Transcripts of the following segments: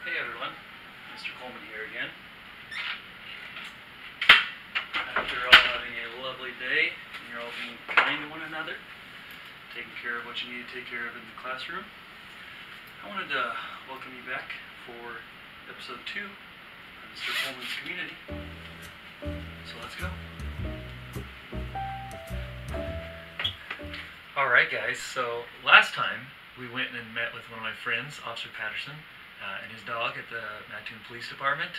Hey everyone, Mr. Coleman here again. After all having a lovely day, and you're all being kind to one another, taking care of what you need to take care of in the classroom, I wanted to welcome you back for episode 2 of Mr. Coleman's Community. So let's go. Alright guys, so last time we went and met with one of my friends, Officer Patterson, and his dog at the Mattoon Police Department.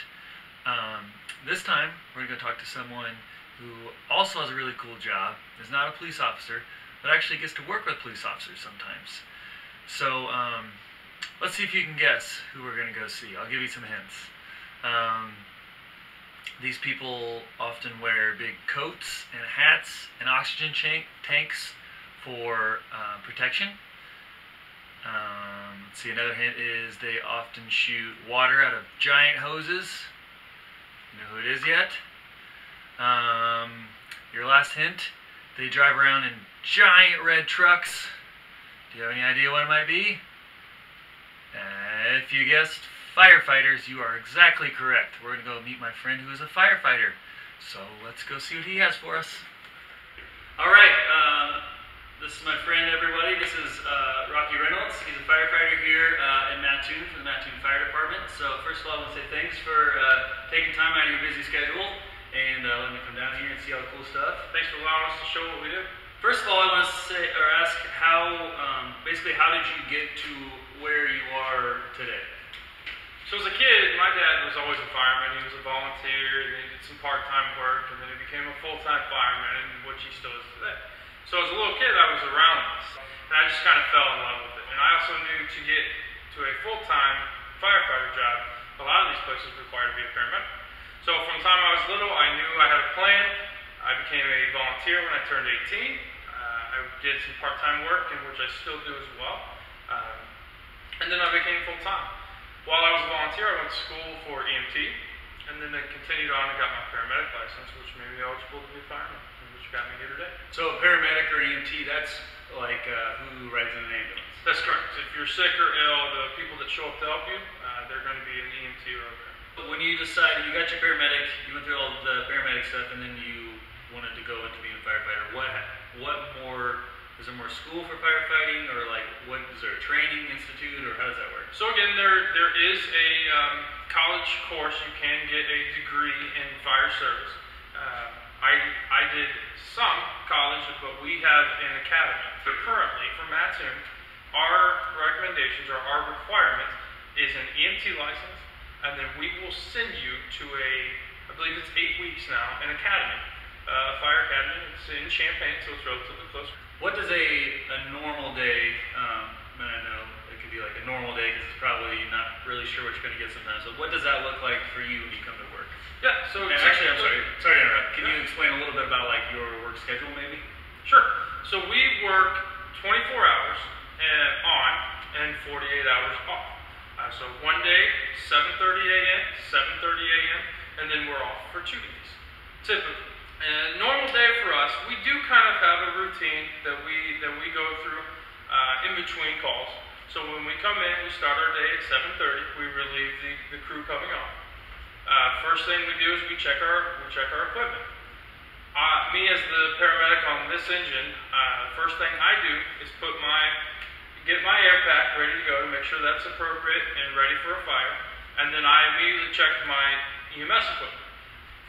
This time we're going to go talk to someone who also has a really cool job, is not a police officer, but actually gets to work with police officers sometimes. So let's see if you can guess who we're going to go see. I'll give you some hints. These people often wear big coats and hats and oxygen tanks for protection. Let's see, another hint is they often shoot water out of giant hoses. You know who it is yet? Your last hint, they drive around in giant red trucks. Do you have any idea what it might be? If you guessed firefighters, you are exactly correct. We're going to go meet my friend who is a firefighter. So let's go see what he has for us. Alright, this is my friend, everybody. This is Rocky Reynolds. He's a firefighter here in Mattoon for the Mattoon Fire Department. So first of all, I want to say thanks for taking time out of your busy schedule and letting me come down here and see all the cool stuff. Thanks for allowing us to show what we do. First of all, I want to say or ask basically how did you get to where you are today? So as a kid, my dad was always a fireman. He was a volunteer, then he did some part-time work, and then he became a full-time fireman, which he still is today. So as a little kid, I was around this, and I just kind of fell in love with it. And I also knew to get to a full-time firefighter job, a lot of these places require to be a paramedic. So from the time I was little, I knew I had a plan. I became a volunteer when I turned 18. I did some part-time work, in which I still do as well. And then I became full-time. While I was a volunteer, I went to school for EMT, and then I continued on and got my paramedic license, which made me eligible to be a fireman, which got me here today. So a paramedic or EMT, that's like who rides in an ambulance? That's correct. If you're sick or ill, the people that show up to help you, they're going to be an EMT or a paramedic. When you decided, you got your paramedic, you went through all the paramedic stuff, and then you wanted to go into being a firefighter. What more, is there more school for firefighting, or like, is there a training institute, or how does that work? So again, there is a college course. You can get a degree in fire service. I did some college, but we have an academy. But currently, for Mattoon, our recommendations or our requirement is an EMT license, and then we will send you to I believe it's 8 weeks now, an academy, fire academy. It's in Champaign, so it's relatively close. What does a normal day, and I know it could be like a normal day because it's probably not really sure what you're going to get sometimes, so what does that look like for you when you come to work? Yeah, so and actually, I'm sorry to interrupt. Can you explain a little bit about like your work schedule maybe? Sure. So we work 24 hours on and 48 hours off. So one day, 7:30 a.m., 7:30 a.m., and then we're off for 2 days, typically. And normal day for us, we do kind of have a routine that we go through in between calls. So when we come in, we start our day at 7:30. We relieve the crew coming off. First thing we do is we check our equipment. Me as the paramedic on this engine, first thing I do is get my air pack ready to go to make sure that's appropriate and ready for a fire. And then I immediately check my EMS equipment.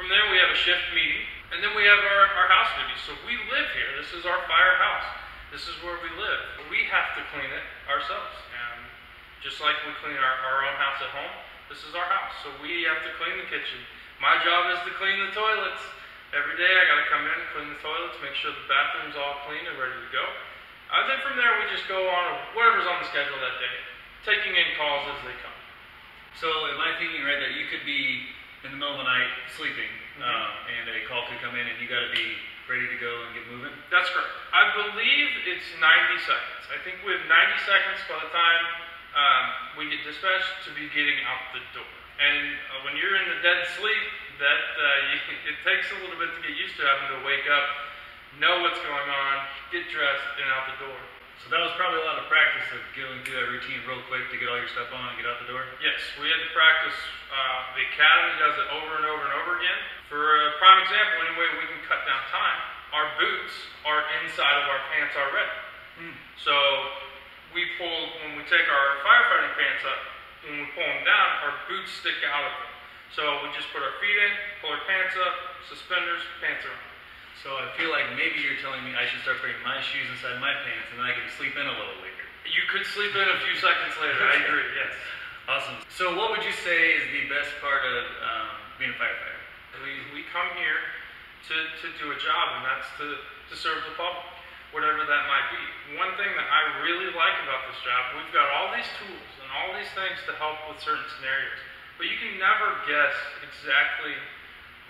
From there we have a shift meeting, and then we have our house duties. So we live here. This is our firehouse. This is where we live. We have to clean it ourselves. And just like we clean our own house at home, this is our house. So we have to clean the kitchen. My job is to clean the toilets. Every day I got to come in and clean the toilets, make sure the bathroom's all clean and ready to go. And then from there we just go on whatever's on the schedule that day, taking in calls as they come. So am I thinking right that you could be in the middle of the night sleeping, and a call could come in and you got to be ready to go and get moving? That's correct. I believe it's 90 seconds. I think we have 90 seconds by the time we get dispatched to be getting out the door. And when you're in the dead sleep, it takes a little bit to get used to having to wake up, know what's going on, get dressed, and out the door. So that was probably a lot of practice of going through that routine real quick to get all your stuff on and get out the door? Yes, we had to practice. The academy does it over and over and over again. For a prime example, any way we can cut down time, our boots are inside of our pants already. So when we take our firefighting pants up, when we pull them down, our boots stick out of them. So we just put our feet in, pull our pants up, suspenders, pants are on. So I feel like maybe you're telling me I should start putting my shoes inside my pants and then I can sleep in a little later. You could sleep in a few seconds later, I agree, yes. Awesome. So what would you say is the best part of being a firefighter? We come here to do a job, and that's to serve the public, whatever that might be. One thing that I really like about this job, we've got all these tools and all these things to help with certain scenarios, but you can never guess exactly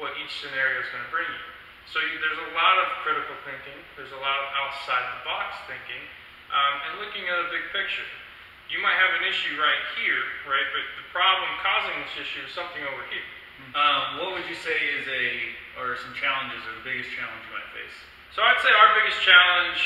what each scenario is going to bring you. So there's a lot of critical thinking, there's a lot of outside the box thinking, and looking at a big picture. You might have an issue right here, right, but the problem causing this issue is something over here. What would you say is some challenges or the biggest challenge you might face? So I'd say our biggest challenge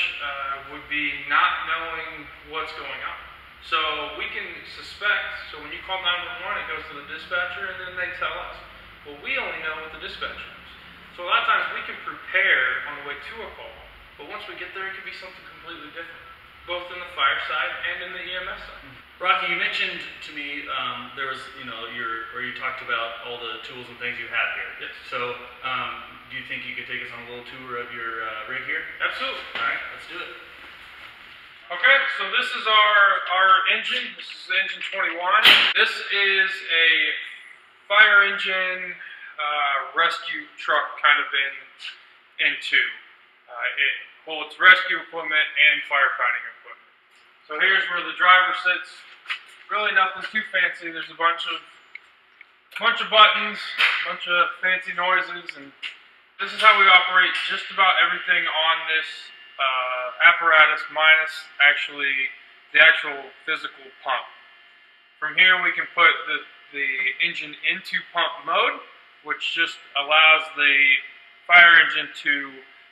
would be not knowing what's going on. So we can suspect, so when you call 911, it goes to the dispatcher and then they tell us. Well, we only know what the dispatcher knows. So a lot of times we can prepare on the way to a call, but once we get there, it could be something completely different, both in the fire side and in the EMS side. Rocky, you mentioned to me there was, where you talked about all the tools and things you have here. Yes. So, do you think you could take us on a little tour of your rig here? Absolutely. All right, let's do it. Okay, so this is our engine. This is engine 21. This is a fire engine rescue truck kind of in two. It holds rescue equipment and firefighting equipment. So here's where the driver sits. Really nothing too fancy. There's a bunch of buttons, a bunch of fancy noises, and this is how we operate just about everything on this apparatus, minus the actual physical pump. From here we can put the engine into pump mode, which just allows the fire engine to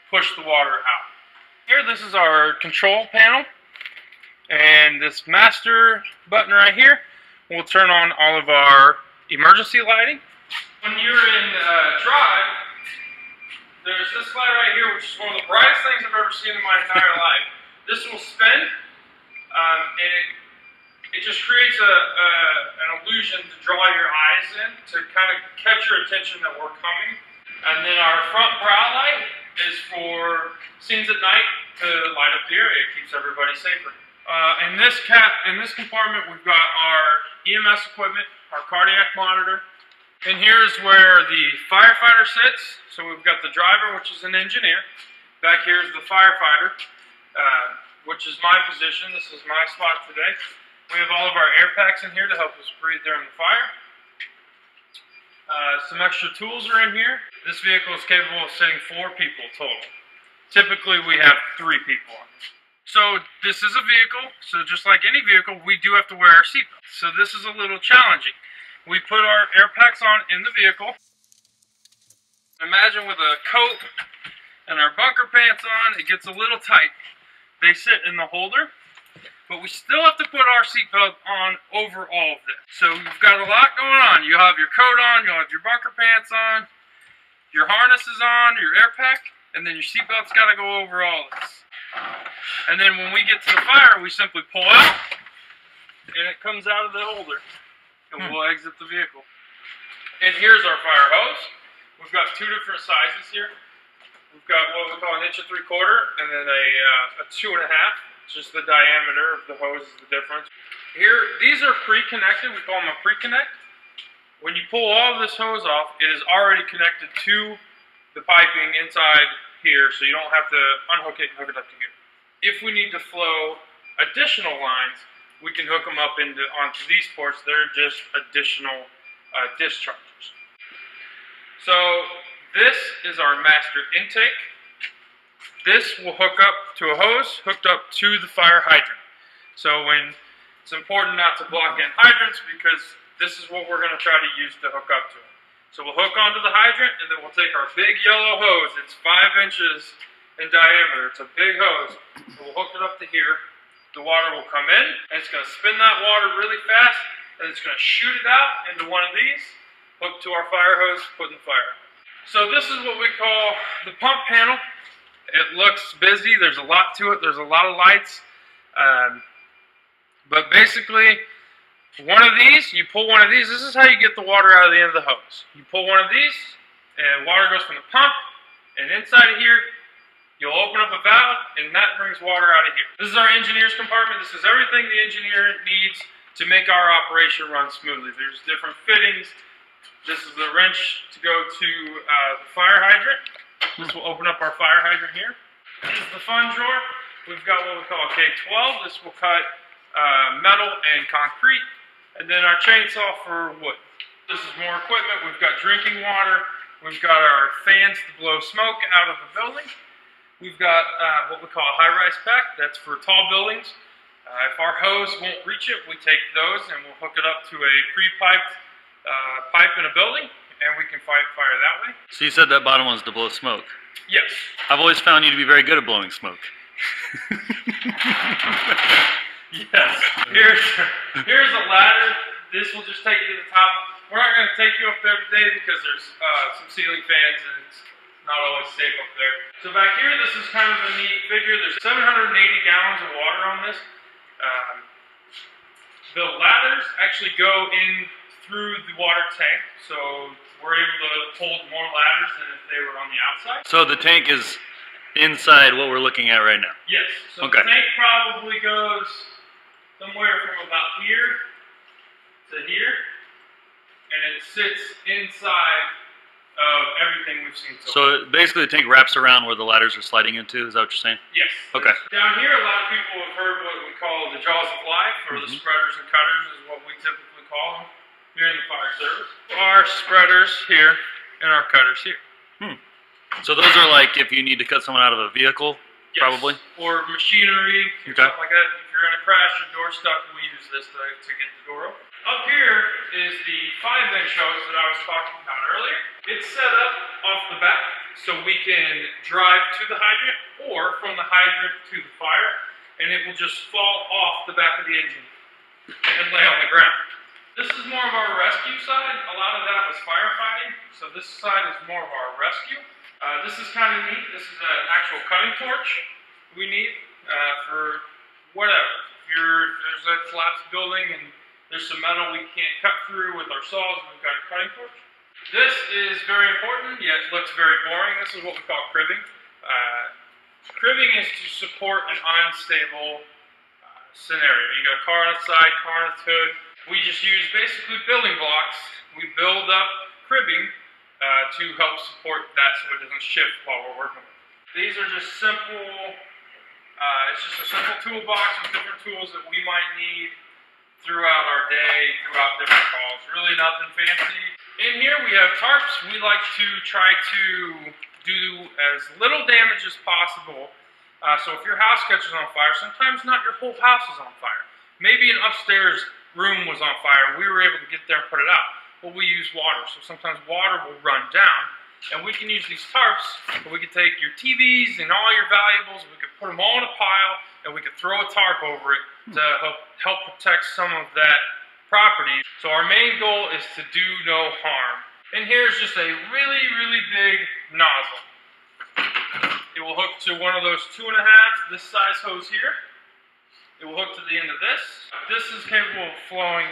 push the water out. Here, this is our control panel, and this master button right here will turn on all of our emergency lighting. When you're in drive, there's this light right here, which is one of the brightest things I've ever seen in my entire life. This will spin, and it just creates an illusion to draw your eyes in, to kind of catch your attention that we're coming. And then our front brow light is for scenes at night to light up the area. It keeps everybody safer. In this compartment, we've got our EMS equipment, our cardiac monitor. And here's where the firefighter sits. So we've got the driver, which is an engineer. Back here is the firefighter, which is my position. This is my spot today. We have all of our air packs in here to help us breathe during the fire. Some extra tools are in here. This vehicle is capable of sitting 4 people total. Typically we have 3 people on it. So this is a vehicle, so just like any vehicle, we do have to wear our seatbelts. So this is a little challenging. We put our air packs on in the vehicle. Imagine with a coat and our bunker pants on, it gets a little tight. They sit in the holder, but we still have to put our seatbelt on over all of this. So you've got a lot going on. You have your coat on, you'll have your bunker pants on, your harness is on, your air pack, and then your seatbelt's got to go over all of this. And then when we get to the fire, we simply pull out, and it comes out of the holder, and we'll exit the vehicle. And here's our fire hose. We've got 2 different sizes here. We've got what we call an 1 3/4 and then a 2 1/2. Just the diameter of the hose is the difference. Here, these are pre-connected. We call them a pre-connect. When you pull all of this hose off, it is already connected to the piping inside here, so you don't have to unhook it and hook it up to here. If we need to flow additional lines, we can hook them up onto these ports. They're just additional dischargers. So this is our master intake. This will hook up to a hose hooked up to the fire hydrant. So it's important not to block in hydrants, because this is what we're going to try to use to hook up to it. So we'll hook onto the hydrant, and then we'll take our big yellow hose. It's 5 inches in diameter. It's a big hose. So we'll hook it up to here, the water will come in, and it's going to spin that water really fast, and it's going to shoot it out into one of these, hooked to our fire hose, put in the fire. So this is what we call the pump panel. It looks busy. There's a lot to it. There's a lot of lights. But basically, one of these, you pull one of these. This is how you get the water out of the end of the hose. You pull one of these, and water goes from the pump, and inside of here, you'll open up a valve, and that brings water out of here. This is our engineer's compartment. This is everything the engineer needs to make our operation run smoothly. There's different fittings. This is the wrench to go to the fire hydrant. This will open up our fire hydrant here. This is the fun drawer. We've got what we call a K12. This will cut metal and concrete. And then our chainsaw for wood. This is more equipment. We've got drinking water. We've got our fans to blow smoke out of the building. We've got what we call a high-rise pack. That's for tall buildings. If our hose won't reach it, we take those and we'll hook it up to a pre-piped pipe in a building, and we can fight fire that way. So you said that bottom one's to blow smoke. Yes. I've always found you to be very good at blowing smoke. Yes. Here's a ladder. This will just take you to the top. We're not going to take you up there today because there's some ceiling fans and it's not always safe up there. So back here, this is kind of a neat figure. There's 780 gallons of water on this. The ladders actually go in through the water tank, so we're able to hold more ladders than if they were on the outside. So the tank is inside what we're looking at right now? Yes. So okay. The tank probably goes somewhere from about here to here, and it sits inside of everything we've seen so far. So basically the tank wraps around where the ladders are sliding into, is that what you're saying? Yes. Okay. Down here, a lot of people have heard what we call the jaws of life, or the spreaders and cutters is what we typically call them here in the fire service. Our spreaders here and our cutters here. So those are like if you need to cut someone out of a vehicle, yes. probably? Or machinery, okay. Stuff like that. If you're in a crash, your door's stuck, we use this to get the door open. Up here is the 5-inch hose that I was talking about earlier. It's set up off the back so we can drive to the hydrant or from the hydrant to the fire, and it will just fall off the back of the engine and lay on the ground. This is more of our rescue side. A lot of that was firefighting, so this side is more of our rescue. This is kind of neat. This is an actual cutting torch we need for whatever. If there's a collapsed building and there's some metal we can't cut through with our saws, we've got a cutting torch. This is very important, yet looks very boring. This is what we call cribbing. Cribbing is to support an unstable scenario. You got a car on its side, car on its hood. We just use basically building blocks. We build up cribbing to help support that so it doesn't shift while we're working with it. These are just simple, it's just a simple toolbox with different tools that we might need throughout our day, throughout different calls. Really nothing fancy. In here we have tarps. We like to try to do as little damage as possible. So if your house catches on fire, sometimes not your whole house is on fire. Maybe an upstairs room was on fire. We were able to get there and put it out. Well, we use water, so sometimes water will run down, and we can use these tarps, but we could take your TVs and all your valuables, we could put them all in a pile, and we could throw a tarp over it to help protect some of that property. So our main goal is to do no harm. And here's just a really, really big nozzle. It will hook to one of those 2.5, this size hose here. It will hook to the end of this. This is capable of flowing,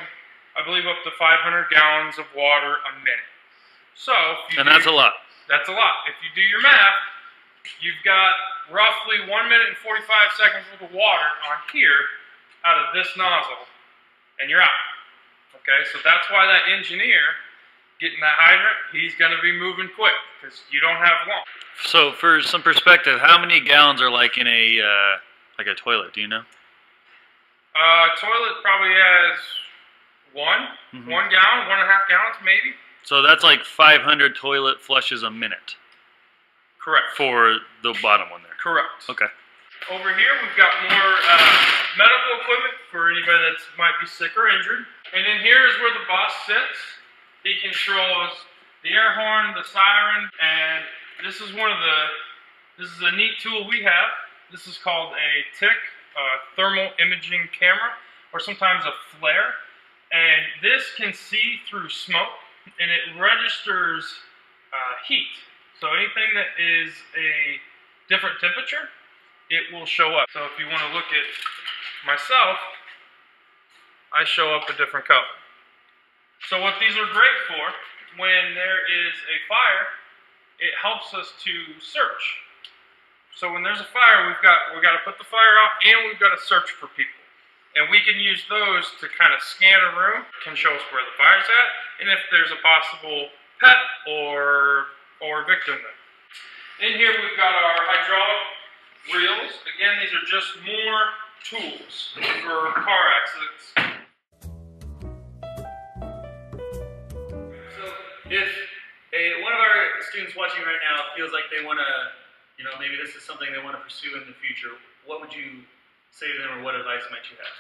I believe, up to 500 gallons of water a minute. So, that's a lot. That's a lot. If you do your math, you've got roughly 1 minute and 45 seconds worth of water on here out of this nozzle, and you're out. Okay, so that's why that engineer getting that hydrant, he's going to be moving quick because you don't have long. So, for some perspective, how many gallons are like in a toilet? Do you know? Toilet probably has 1 gallon, 1.5 gallons maybe. So that's like 500 toilet flushes a minute. Correct. For the bottom one there. Correct. Okay. Over here we've got more medical equipment for anybody that might be sick or injured. And then here is where the boss sits. He controls the air horn, the siren, and this is a neat tool we have. This is called a tick thermal imaging camera, or sometimes a flare, and this can see through smoke, and it registers heat. So anything that is a different temperature, it will show up. So if you want to look at myself, I show up a different color. So what these are great for, when there is a fire, it helps us to search. So when there's a fire, we've got to put the fire out, and we've got to search for people. And we can use those to kind of scan a room, can show us where the fire's at, and if there's a possible pet or victim there. In here we've got our hydraulic reels. Again, these are just more tools for car accidents. So if one of our students watching right now feels like they want to, maybe this is something they want to pursue in the future, what would you say to them, or what advice might you have?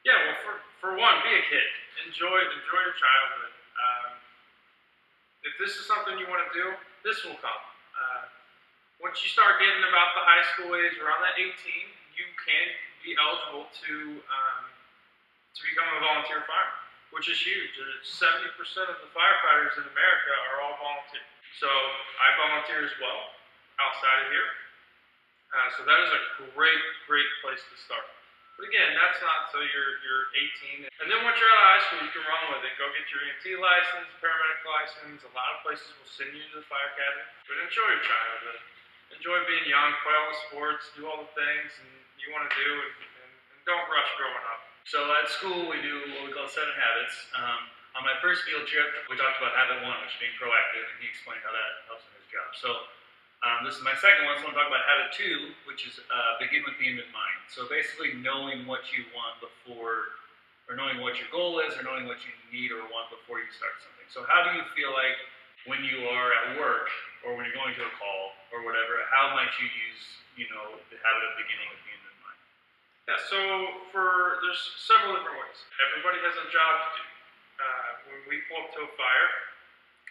Yeah, well, for one, be a kid. Enjoy your childhood. If this is something you want to do, this will come. Once you start getting about the high school age, around that 18, you can be eligible to become a volunteer fireman, which is huge. 70% of the firefighters in America are all volunteer. So I volunteer as well outside of here. So that is a great place to start. But again, that's not until you're 18. And then once you're out of high school, you can run with it. Go get your EMT license, paramedic license. A lot of places will send you to the fire academy. But enjoy your childhood. Enjoy being young, play all the sports, do all the things you want to do, and don't rush growing up. So at school, we do what we call 7 habits. On my first field trip, we talked about habit 1, which is being proactive, and he explained how that helps in his job. So this is my second one, so I'm going to talk about habit 2, which is begin with the end in mind. So basically knowing what you want before, or knowing what your goal is, or knowing what you need or want before you start something. So how do you feel like when you are at work, or when you're going to a call, or whatever, how might you use, the habit of beginning with the end in mind? Yeah, so there's several different ways. Everybody has a job to do. When we pull up to a fire,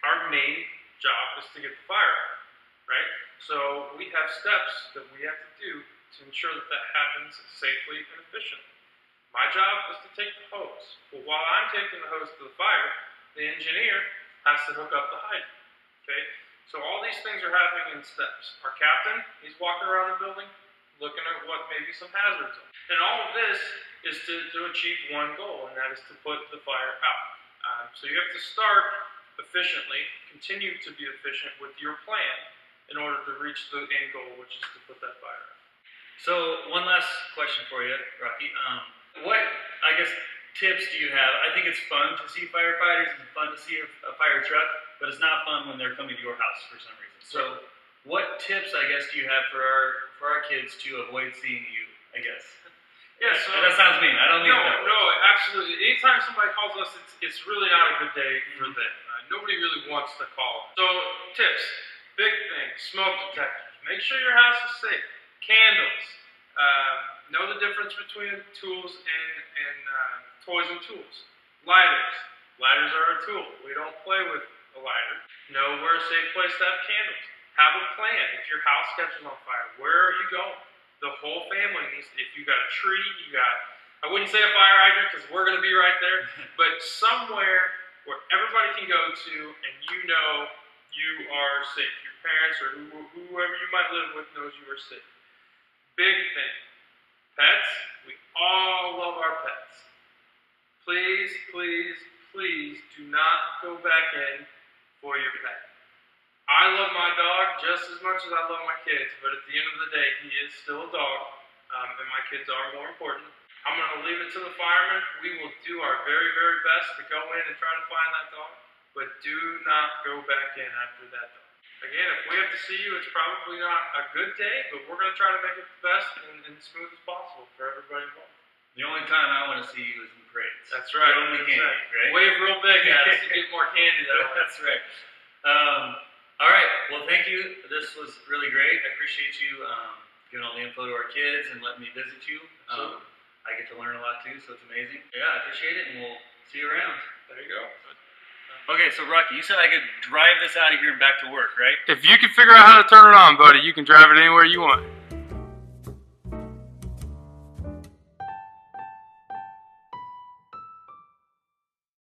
our main job is to get the fire out, right? So we have steps that we have to do to ensure that happens safely and efficiently. My job is to take the hose. But while I'm taking the hose to the fire, the engineer has to hook up the hydrant, okay? So all these things are happening in steps. Our captain, he's walking around the building, looking at what maybe some hazards are. And all of this is to achieve one goal, and that is to put the fire out. So you have to start efficiently, continue to be efficient with your plan in order to reach the end goal, which is to put that fire out. So one last question for you, Rocky. What, tips do you have? I think it's fun to see firefighters and fun to see a fire truck, but it's not fun when they're coming to your house for some reason. So what tips, do you have for our kids to avoid seeing you, I guess? Yeah, so that sounds mean. I don't mean that. No, absolutely. Anytime somebody calls us, it's really not a good day for them. Nobody really wants to call. So tips, big thing, smoke detectors. Make sure your house is safe. Candles. Know the difference between tools and toys and tools. Lighters. Lighters are a tool. We don't play with a lighter. Know where a safe place to have candles. Have a plan. If your house catches on fire, where are you going? The whole family needs to, if you got a tree, I wouldn't say a fire hydrant because we're going to be right there, but somewhere where everybody can go to and you are safe. Your parents or whoever you might live with knows you are safe. Big thing. Pets, we all love our pets. Please, please, please do not go back in for your pet. I love my dog just as much as I love my kids, but at the end of the day, he is still a dog, and my kids are more important. I'm going to leave it to the firemen. We will do our very, very best to go in and try to find that dog, but do not go back in after that dog. Again, if we have to see you, it's probably not a good day, but we're going to try to make it the best and smooth as possible for everybody involved. The only time I want to see you is in parades. That's right. Only candy, right? Wave real big at us to get more candy that way. That's right. All right. Well, thank you. This was really great. I appreciate you giving all the info to our kids and letting me visit you. I get to learn a lot too, so it's amazing. Yeah, I appreciate it, and we'll see you around. There you go. Okay, so Rocky, you said I could drive this out of here and back to work, right? If you can figure out how to turn it on, buddy, you can drive it anywhere you want.